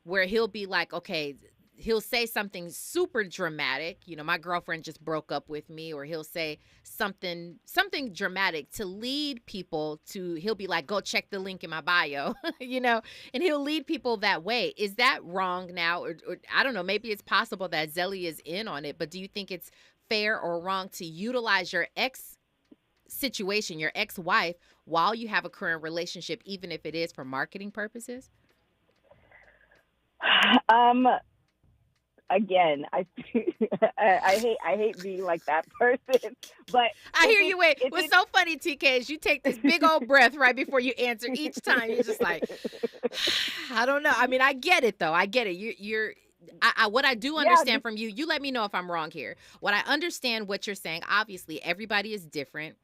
where he'll be like, okay, he'll say something super dramatic, my girlfriend just broke up with me, or he'll say something dramatic to lead people to, he'll be like, go check the link in my bio, and he'll lead people that way. Is that wrong now? Or I don't know, maybe it's possible that Zelly is in on it, but do you think it's fair or wrong to utilize your situation, your ex-wife, while you have a current relationship, even if it is for marketing purposes? Again, I hate being like that person, but I hear you. Wait, what's so funny, TK, is you take this big old breath right before you answer each time. You're just like, I don't know. I mean, I get it though. I get it. You're what I do understand from you. You let me know if I'm wrong here. What I understand what you're saying. Obviously, everybody is different.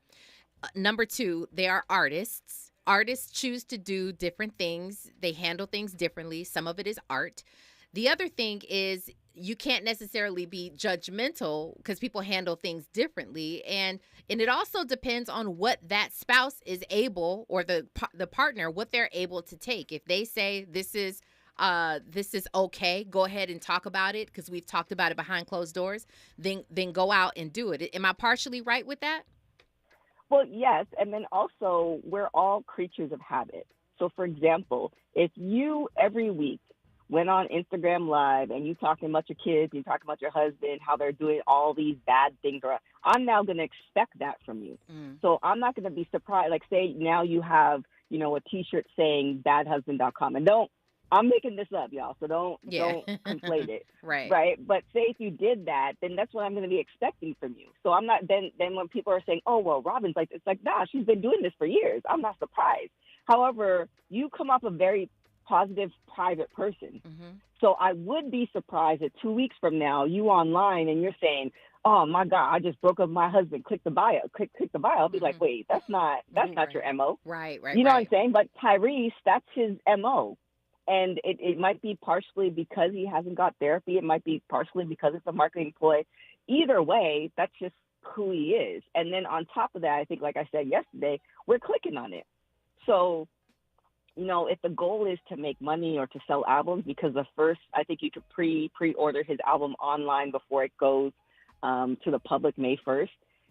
Number two, they are artists. Artists choose to do different things. They handle things differently. Some of it is art. The other thing is you can't necessarily be judgmental because people handle things differently. And it also depends on what that spouse is able, or the partner, what they're able to take. If they say this is okay, go ahead and talk about it because we've talked about it behind closed doors, then go out and do it. Am I partially right with that? Well, yes. And then also, we're all creatures of habit. So, for example, if you every week went on Instagram Live and you talking about your kids, you talking about your husband, how they're doing all these bad things, I'm now going to expect that from you. So I'm not going to be surprised. Like, say now you have, a T-shirt saying badhusband.com. And I'm making this up, y'all, so don't conflate it. Right. But say if you did that, then that's what I'm going to be expecting from you. So I'm not, then when people are saying, oh, well, Robin's like, it's like, nah, she's been doing this for years. I'm not surprised. However, you come off a very positive, private person. So I would be surprised that 2 weeks from now, you online and you're saying, oh my God, I just broke up with my husband. Click the bio. Click the bio. I'll be like, wait, that's not your MO. Right. You know what I'm saying? But Tyrese, that's his MO. And it might be partially because he hasn't got therapy. It might be partially because it's a marketing ploy. Either way, that's just who he is. And then on top of that, I think, like I said yesterday, we're clicking on it. So, if the goal is to make money or to sell albums, because I think you could pre-order his album online before it goes to the public May 1st.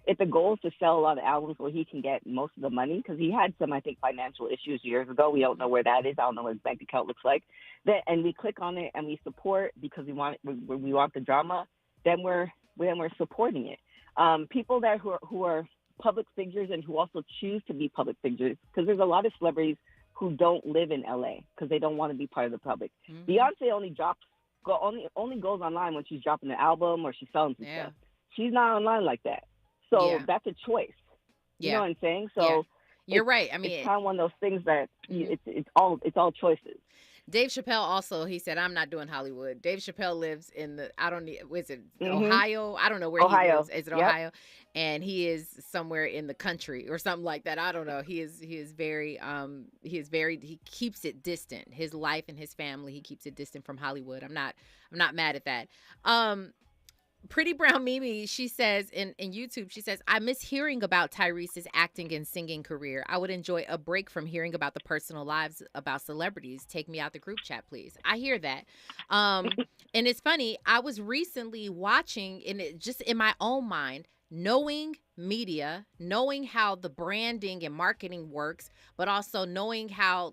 If the goal is to sell a lot of albums where he can get most of the money, because he had some, I think, financial issues years ago. We don't know where that is. I don't know what his bank account looks like. And we click on it and we support because we want the drama. Then we're supporting it. People who are public figures and who also choose to be public figures, because there's a lot of celebrities who don't live in LA because they don't want to be part of the public. Beyonce only goes online when she's dropping an album or she's selling some stuff. She's not online like that. So that's a choice. You know what I'm saying? So you're right. I mean, it's kind of one of those things that it's all choices. Dave Chappelle also, he said, I'm not doing Hollywood. Dave Chappelle lives in Ohio? I don't know where he lives. Is it Ohio? And he is somewhere in the country or something like that. I don't know. He keeps it distant. His life and his family, he keeps it distant from Hollywood. I'm not mad at that. Pretty Brown Mimi, she says in YouTube, she says, I miss hearing about Tyrese's acting and singing career. I would enjoy a break from hearing about the personal lives about celebrities. Take me out the group chat, please. I hear that. And it's funny. I was recently watching, just in my own mind, knowing media, knowing how the branding and marketing works, but also knowing how,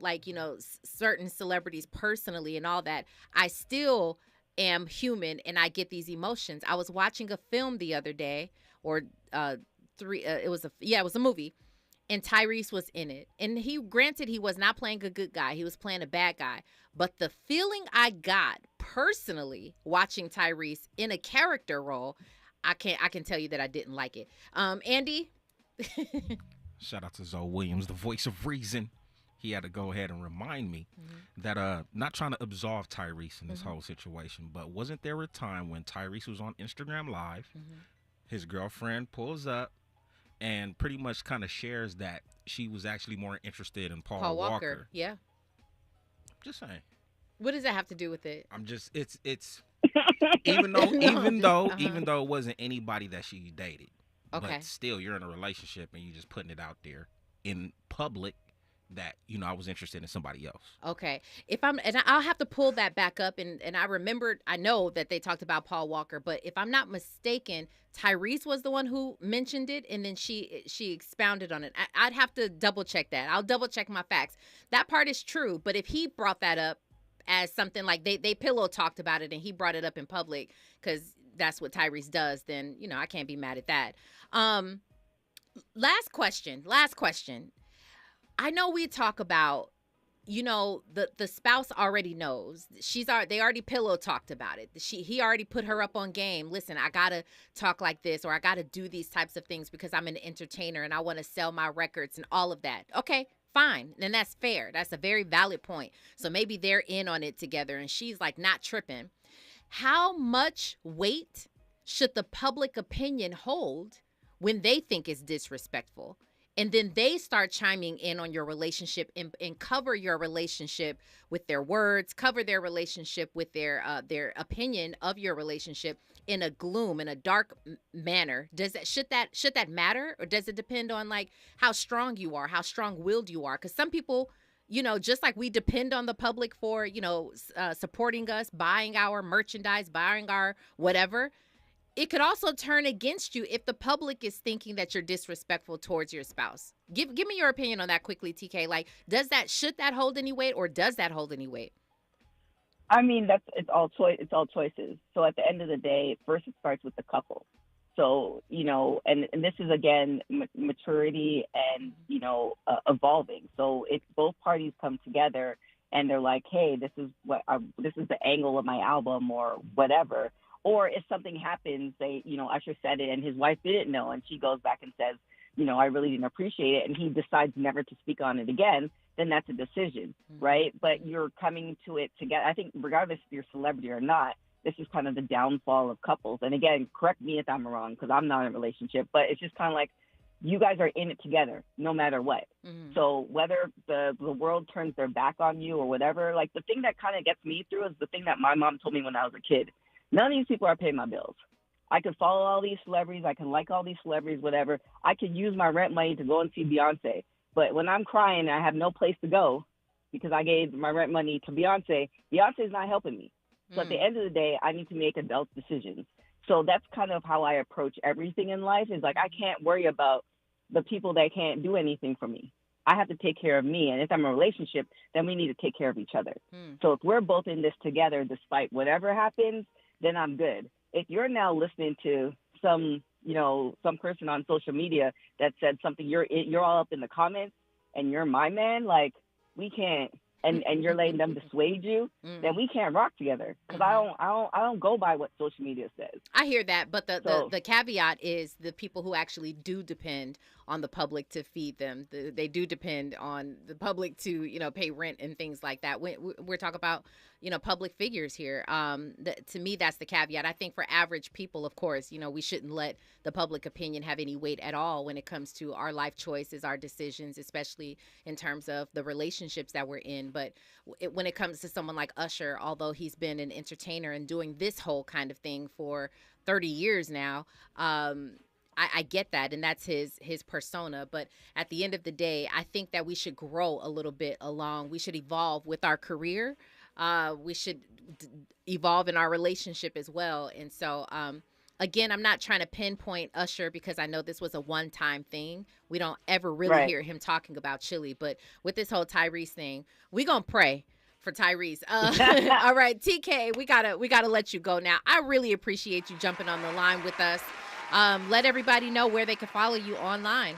certain celebrities personally and all that, I still am human and I get these emotions. I was watching a film the other day, or it was a movie, and Tyrese was in it. And he was not playing a good guy. He was playing a bad guy. But the feeling I got personally watching Tyrese in a character role, I can tell you that I didn't like it. Andy? Shout out to Zoe Williams, the voice of reason. He had to go ahead and remind me that not trying to absolve Tyrese in this whole situation, but wasn't there a time when Tyrese was on Instagram Live, his girlfriend pulls up and pretty much kind of shares that she was actually more interested in Paul Walker. Yeah. Just saying. What does that have to do with it? I'm just it's even though it wasn't anybody that she dated. Okay. But still, you're in a relationship and you're just putting it out there in public that, you know, I was interested in somebody else. Okay. And I'll have to pull that back up. And I know that they talked about Paul Walker, but if I'm not mistaken, Tyrese was the one who mentioned it, and then she expounded on it. I'd have to double check that. I'll double check my facts. That part is true, but if he brought that up as something like they pillow talked about it and he brought it up in public because that's what Tyrese does, then, you know, I can't be mad at that. Last question. I know we talk about, you know, the spouse already knows. They already pillow talked about it. He already put her up on game. Listen, I gotta talk like this, or I gotta do these types of things because I'm an entertainer and I want to sell my records and all of that. Okay, fine. Then that's fair. That's a very valid point. So maybe they're in on it together and she's like not tripping. How much weight should the public opinion hold when they think it's disrespectful? And then they start chiming in on your relationship and cover your relationship with their words, cover their relationship with their opinion of your relationship in a gloom, in a dark manner. Should that matter, or does it depend on like how strong you are, how strong-willed you are? Because some people, you know, just like we depend on the public for, you know, supporting us, buying our merchandise, buying our whatever. It could also turn against you if the public is thinking that you're disrespectful towards your spouse. Give me your opinion on that quickly, TK. Like, should that hold any weight, or does that hold any weight? I mean, it's all choices. So at the end of the day, first it starts with the couple. So, you know, and this is again maturity and, you know, evolving. So if both parties come together and they're like, hey, this is the angle of my album or whatever. Or if something happens, you know, Usher said it and his wife didn't know, and she goes back and says, you know, I really didn't appreciate it, and he decides never to speak on it again, then that's a decision, right? But you're coming to it together. I think regardless if you're a celebrity or not, this is kind of the downfall of couples. And again, correct me if I'm wrong, because I'm not in a relationship, but it's just kind of like you guys are in it together no matter what. Mm-hmm. So whether the world turns their back on you or whatever, like the thing that kind of gets me through is the thing that my mom told me when I was a kid. None of these people are paying my bills. I could follow all these celebrities. I can like all these celebrities, whatever. I could use my rent money to go and see Beyonce. But when I'm crying and I have no place to go because I gave my rent money to Beyonce, Beyonce's not helping me. So at the end of the day, I need to make adult decisions. So that's kind of how I approach everything in life, is like I can't worry about the people that can't do anything for me. I have to take care of me. And if I'm in a relationship, then we need to take care of each other. So if we're both in this together, despite whatever happens, then I'm good. If you're now listening to some person on social media that said something, you're all up in the comments and you're my man, like we can't, and you're letting them dissuade you, then we can't rock together. Because I don't go by what social media says. I hear that, but the caveat is the people who actually do depend on the public to feed them. They do depend on the public to, you know, pay rent and things like that. We're talking about, you know, public figures here. To me, that's the caveat. I think for average people, of course, you know, we shouldn't let the public opinion have any weight at all when it comes to our life choices, our decisions, especially in terms of the relationships that we're in. But when it comes to someone like Usher, although he's been an entertainer and doing this whole kind of thing for 30 years now, I get that, and that's his persona. But at the end of the day, I think that we should grow a little bit along. We should evolve with our career. We should evolve in our relationship as well. And so, again, I'm not trying to pinpoint Usher because I know this was a one-time thing. We don't ever really hear him talking about Chili. But with this whole Tyrese thing, we gonna pray for Tyrese. All right, TK, we gotta let you go now. I really appreciate you jumping on the line with us. Let everybody know where they can follow you online.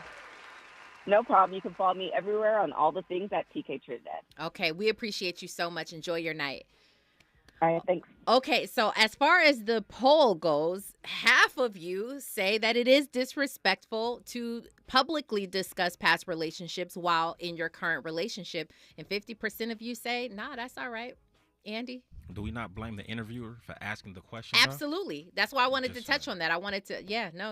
No problem. You can follow me everywhere on all the things at TK Trinidad. Okay, we appreciate you so much. Enjoy your night. All right, thanks. Okay, so as far as the poll goes, half of you say that it is disrespectful to publicly discuss past relationships while in your current relationship, and 50% of you say, nah, that's all right. Andy? Do we not blame the interviewer for asking the question? Absolutely. That's why I wanted to touch on that. I wanted to,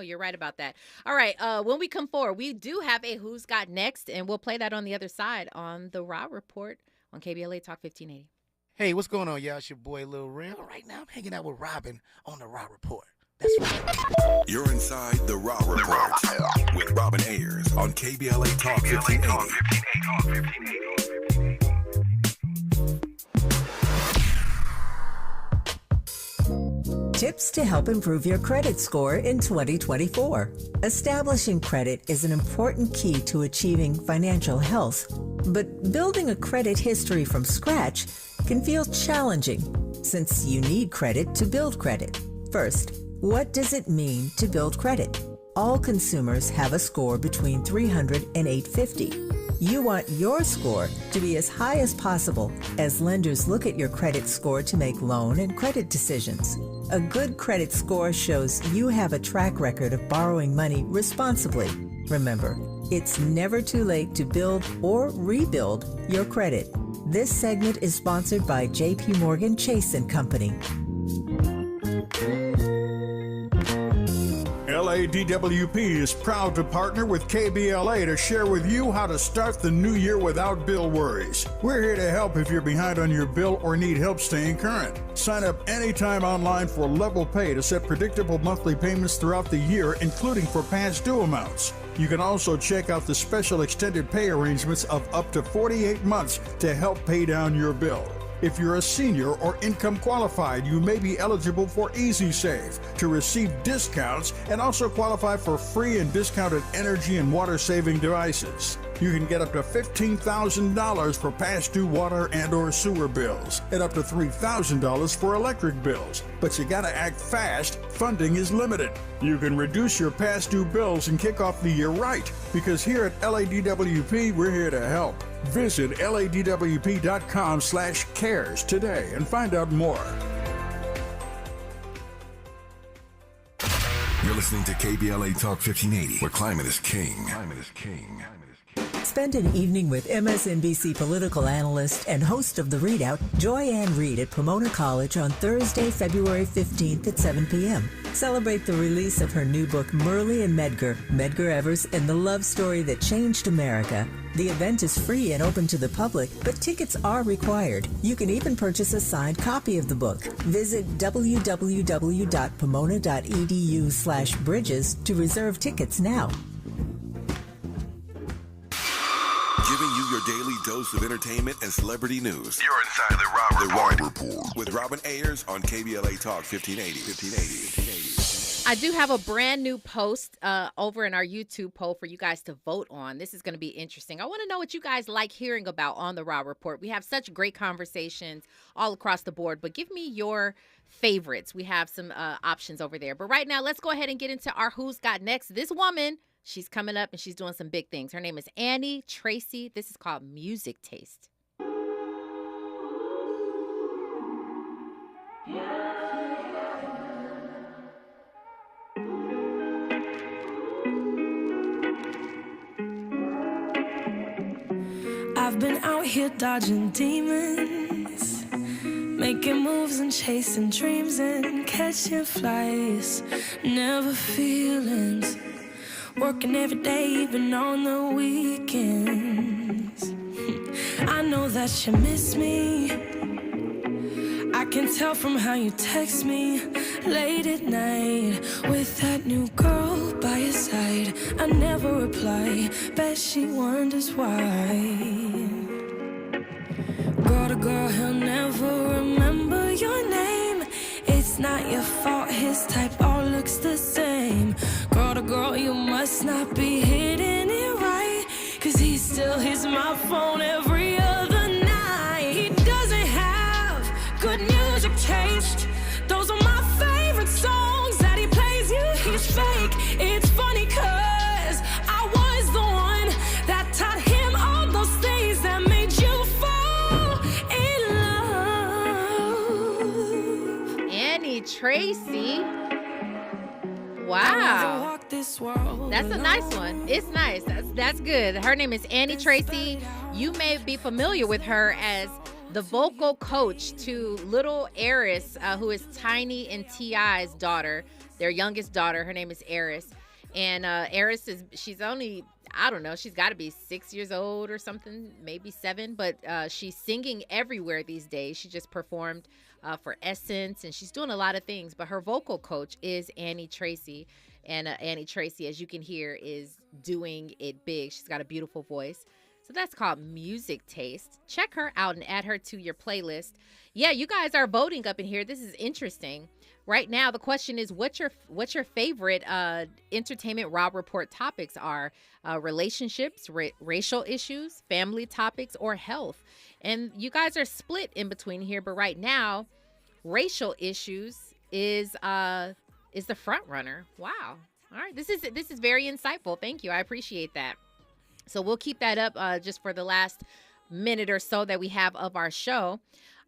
you're right about that. All right, when we come forward, we do have a Who's Got Next, and we'll play that on the other side on the Raw Report on KBLA Talk 1580. Hey, what's going on, y'all? It's your boy, Lil Rim. Right now, I'm hanging out with Robin on the Raw Report. That's right. You're inside the Raw Report with Robin Ayers on KBLA Talk 1580. Tips to help improve your credit score in 2024. Establishing credit is an important key to achieving financial health, but building a credit history from scratch can feel challenging since you need credit to build credit. First, what does it mean to build credit? All consumers have a score between 300 and 850. You want your score to be as high as possible as lenders look at your credit score to make loan and credit decisions. A good credit score shows you have a track record of borrowing money responsibly. Remember, it's never too late to build or rebuild your credit. This segment is sponsored by JP Morgan Chase & Company. LADWP is proud to partner with KBLA to share with you how to start the new year without bill worries. We're here to help if you're behind on your bill or need help staying current. Sign up anytime online for Level Pay to set predictable monthly payments throughout the year, including for past due amounts. You can also check out the special extended pay arrangements of up to 48 months to help pay down your bill. If you're a senior or income qualified, you may be eligible for Easy Save to receive discounts and also qualify for free and discounted energy and water saving devices. You can get up to $15,000 for past due water and or sewer bills and up to $3,000 for electric bills. But you gotta act fast. Funding is limited. You can reduce your past due bills and kick off the year right, because here at LADWP, we're here to help. Visit ladwp.com/cares today and find out more. You're listening to KBLA Talk 1580, where climate is king. Climate is king. Spend an evening with MSNBC political analyst and host of The Readout, Joy Ann Reid at Pomona College on Thursday, February 15th at 7 p.m. Celebrate the release of her new book, Merle and Medgar Evers and the Love Story That Changed America. The event is free and open to the public, but tickets are required. You can even purchase a signed copy of the book. Visit www.pomona.edu/bridges to reserve tickets now. Giving you your daily dose of entertainment and celebrity news. You're inside the Rob Report with Robin Ayers on KBLA Talk 1580. I do have a brand new post over in our YouTube poll for you guys to vote on. This is going to be interesting. I want to know what you guys like hearing about on the Rob Report. We have such great conversations all across the board, but give me your favorites. We have some options over there. But right now, let's go ahead and get into our Who's Got Next. This woman, she's coming up and she's doing some big things. Her name is Annie Tracy. This is called Music Taste. I've been out here dodging demons, making moves and chasing dreams and catching flies, never feelings, working every day even on the weekends. I know that you miss me, I can tell from how you text me late at night with that new girl by your side. I never reply, bet she wonders why. Girl to girl, he'll never remember your name. It's not your fault, his type all looks the same. Girl to girl, you must not be hitting it right, 'cause he still hits my phone every other night. He doesn't have good music taste. Those are my favorite songs that he plays you. He's fake. It's funny 'cause I was the one that taught him all those things that made you fall in love. Annie Tracy. Wow. That's a nice one. It's nice. That's good. Her name is Annie Tracy. You may be familiar with her as the vocal coach to little Eris, who is Tiny and T.I.'s daughter, their youngest daughter. Her name is Eris. And Eris she's only, I don't know, she's got to be 6 years old or something, maybe 7. But she's singing everywhere these days. She just performed for Essence, and she's doing a lot of things. But her vocal coach is Annie Tracy. And Annie Tracy, as you can hear, is doing it big. She's got a beautiful voice. So that's called Music Taste. Check her out and add her to your playlist. Yeah, you guys are voting up in here. This is interesting. Right now, the question is, what's your favorite entertainment Raw Report topics are? Relationships, racial issues, family topics, or health? And you guys are split in between here. But right now, racial issues is the front runner. Wow. All right. This is very insightful. Thank you. I appreciate that. So we'll keep that up just for the last minute or so that we have of our show.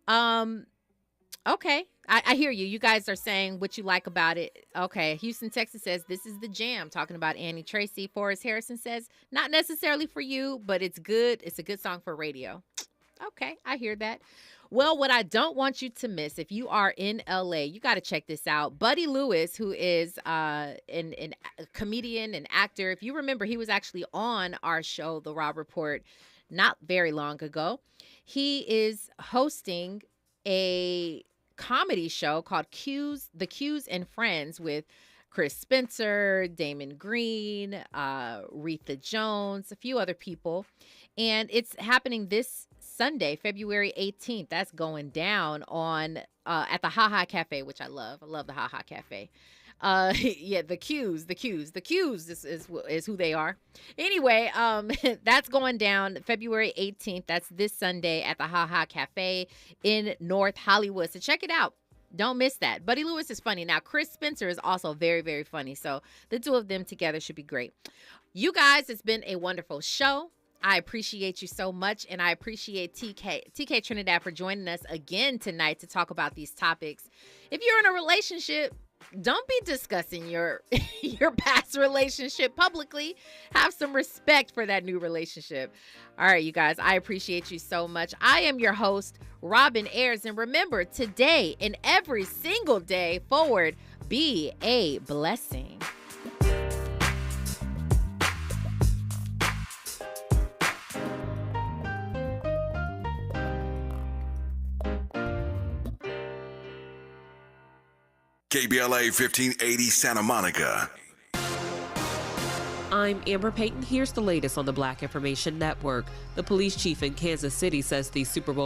Okay. I hear you. You guys are saying what you like about it. Okay. Houston, Texas says, this is the jam. Talking about Annie Tracy. Forrest Harrison says, not necessarily for you, but it's good. It's a good song for radio. Okay. I hear that. Well, what I don't want you to miss, if you are in LA, you got to check this out. Buddy Lewis, who is a comedian and actor. If you remember, he was actually on our show, The Raw Report, not very long ago. He is hosting a comedy show called The Q's and Friends with Chris Spencer, Damon Green, Retha Jones, a few other people. And it's happening this Sunday, February 18th. That's going down on at the Ha Ha Cafe, which I love. I love the Ha Ha Cafe. Yeah, the Q's is who they are. Anyway, that's going down February 18th. That's this Sunday at the Ha Ha Cafe in North Hollywood. So check it out. Don't miss that. Buddy Lewis is funny. Now, Chris Spencer is also very, very funny. So the two of them together should be great. You guys, it's been a wonderful show. I appreciate you so much, and I appreciate TK Trinidad for joining us again tonight to talk about these topics. If you're in a relationship, don't be discussing your past relationship publicly. Have some respect for that new relationship. All right, you guys, I appreciate you so much. I am your host, Robin Ayers, and remember, today and every single day forward, be a blessing. KBLA 1580 Santa Monica. I'm Amber Payton. Here's the latest on the Black Information Network. The police chief in Kansas City says the Super Bowl